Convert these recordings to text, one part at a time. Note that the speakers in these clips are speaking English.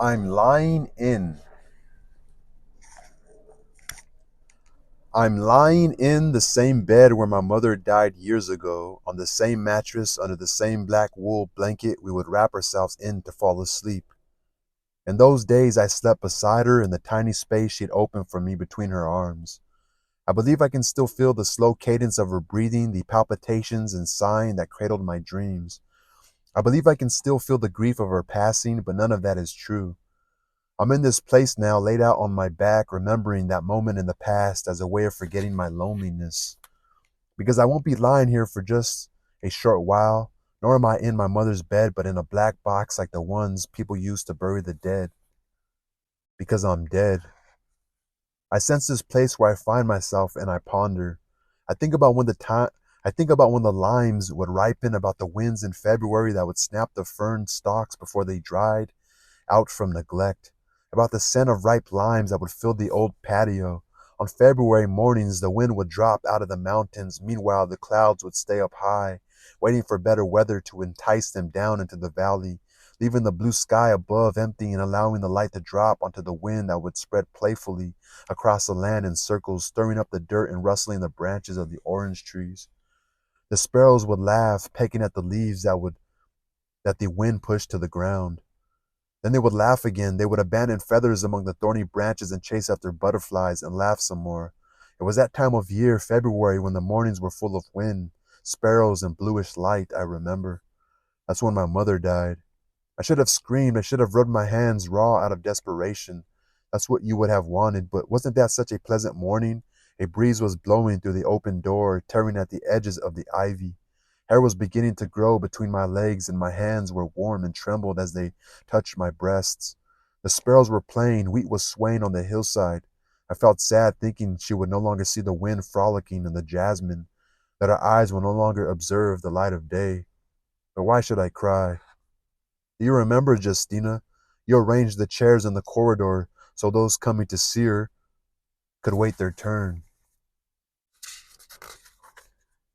I'm lying in. I'm lying in the same bed where my mother died years ago, on the same mattress under the same black wool blanket we would wrap ourselves in to fall asleep. In those days, I slept beside her in the tiny space she'd opened for me between her arms. I believe I can still feel the slow cadence of her breathing, the palpitations and sighing that cradled my dreams. I believe I can still feel the grief of her passing, but none of that is true. I'm in this place now, laid out on my back, remembering that moment in the past as a way of forgetting my loneliness. Because I won't be lying here for just a short while, nor am I in my mother's bed, but in a black box like the ones people use to bury the dead. Because I'm dead. I sense this place where I find myself and I ponder. I think about when the time I think about when the limes would ripen, about the winds in February that would snap the fern stalks before they dried out from neglect, about the scent of ripe limes that would fill the old patio. On February mornings, the wind would drop out of the mountains. Meanwhile, the clouds would stay up high, waiting for better weather to entice them down into the valley, leaving the blue sky above empty and allowing the light to drop onto the wind that would spread playfully across the land in circles, stirring up the dirt and rustling the branches of the orange trees. The sparrows would laugh, pecking at the leaves that the wind pushed to the ground. Then they would laugh again. They would abandon feathers among the thorny branches and chase after butterflies and laugh some more. It was that time of year, February, when the mornings were full of wind, sparrows, and bluish light, I remember. That's when my mother died. I should have screamed. I should have rubbed my hands raw out of desperation. That's what you would have wanted, but wasn't that such a pleasant morning? A breeze was blowing through the open door, tearing at the edges of the ivy. Hair was beginning to grow between my legs, and my hands were warm and trembled as they touched my breasts. The sparrows were playing, wheat was swaying on the hillside. I felt sad thinking she would no longer see the wind frolicking in the jasmine, that her eyes would no longer observe the light of day. But why should I cry? Do you remember, Justina? You arranged the chairs in the corridor so those coming to see her could wait their turn.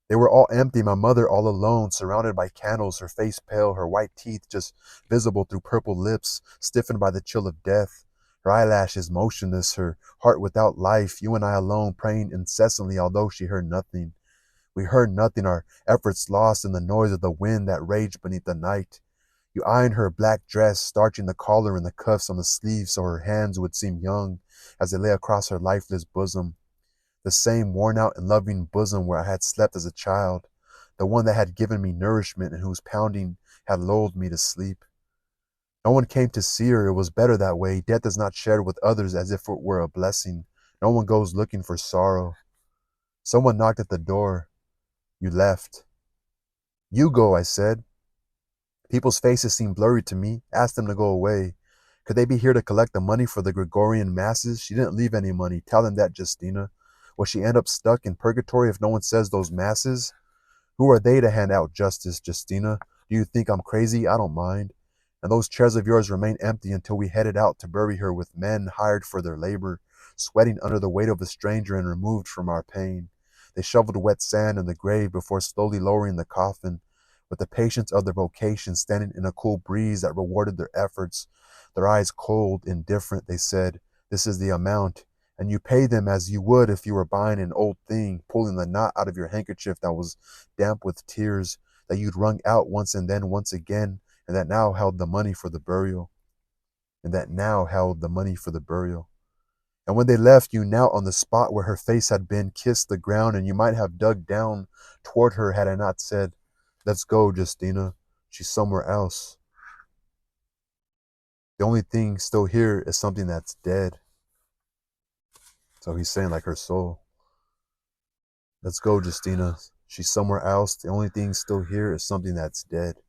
They were all empty, my mother all alone, surrounded by candles, her face pale, her white teeth just visible through purple lips, stiffened by the chill of death, her eyelashes motionless, her heart without life, you and I alone, praying incessantly, although she heard nothing. We heard nothing, our efforts lost in the noise of the wind that raged beneath the night. You ironed her black dress, starching the collar and the cuffs on the sleeves so her hands would seem young as they lay across her lifeless bosom, the same worn out and loving bosom where I had slept as a child, the one that had given me nourishment and whose pounding had lulled me to sleep. No one came to see her. It was better that way. Death is not shared with others as if it were a blessing. No one goes looking for sorrow. Someone knocked at the door. You left. You go, I said. People's faces seemed blurry to me. Asked them to go away. Could they be here to collect the money for the Gregorian masses? She didn't leave any money. Tell them that, Justina. Will she end up stuck in purgatory if no one says those masses? Who are they to hand out justice, Justina? Do you think I'm crazy? I don't mind. And those chairs of yours remain empty until we headed out to bury her with men hired for their labor, sweating under the weight of a stranger and removed from our pain. They shoveled wet sand in the grave before slowly lowering the coffin, with the patience of their vocation standing in a cool breeze that rewarded their efforts. Their eyes cold, indifferent, they said, "This is the amount." And you pay them as you would if you were buying an old thing, pulling the knot out of your handkerchief that was damp with tears, that you'd wrung out once and then once again, and that now held the money for the burial. And that now held the money for the burial. And when they left, you knelt on the spot where her face had been, kissed the ground, and you might have dug down toward her had I not said, "Let's go, Justina. She's somewhere else. The only thing still here is something that's dead." So he's saying, like, her soul. Let's go, Justina. She's somewhere else. The only thing still here is something that's dead.